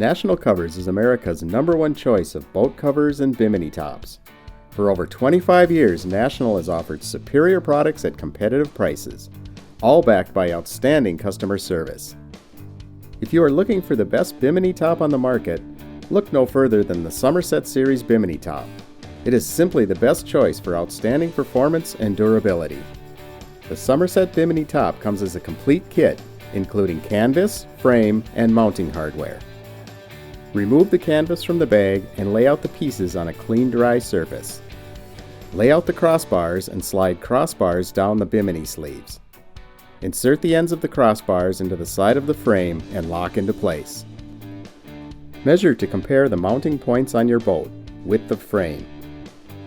National Covers is America's #1 choice of boat covers and bimini tops. For over 25 years, National has offered superior products at competitive prices, all backed by outstanding customer service. If you are looking for the best bimini top on the market, look no further than the Summerset Series Bimini Top. It is simply the best choice for outstanding performance and durability. The Summerset Bimini Top comes as a complete kit, including canvas, frame, and mounting hardware. Remove the canvas from the bag and lay out the pieces on a clean, dry surface. Lay out the crossbars and slide crossbars down the bimini sleeves. Insert the ends of the crossbars into the side of the frame and lock into place. Measure to compare the mounting points on your boat, width of frame.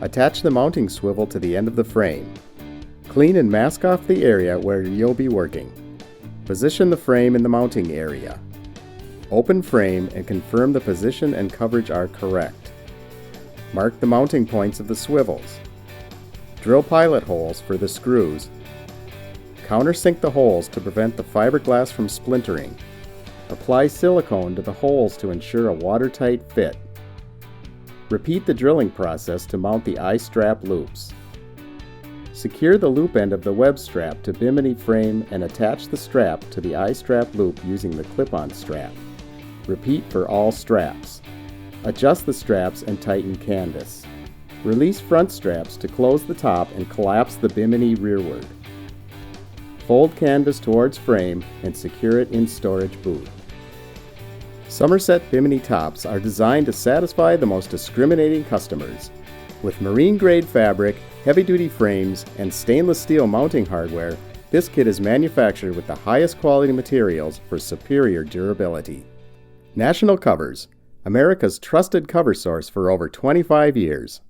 Attach the mounting swivel to the end of the frame. Clean and mask off the area where you'll be working. Position the frame in the mounting area. Open frame and confirm the position and coverage are correct. Mark the mounting points of the swivels. Drill pilot holes for the screws. Countersink the holes to prevent the fiberglass from splintering. Apply silicone to the holes to ensure a watertight fit. Repeat the drilling process to mount the eye strap loops. Secure the loop end of the web strap to bimini frame and attach the strap to the eye strap loop using the clip-on strap. Repeat for all straps. Adjust the straps and tighten canvas. Release front straps to close the top and collapse the bimini rearward. Fold canvas towards frame and secure it in storage boot. Summerset Bimini tops are designed to satisfy the most discriminating customers. With marine-grade fabric, heavy-duty frames, and stainless steel mounting hardware, this kit is manufactured with the highest quality materials for superior durability. National Covers, America's trusted cover source for over 25 years.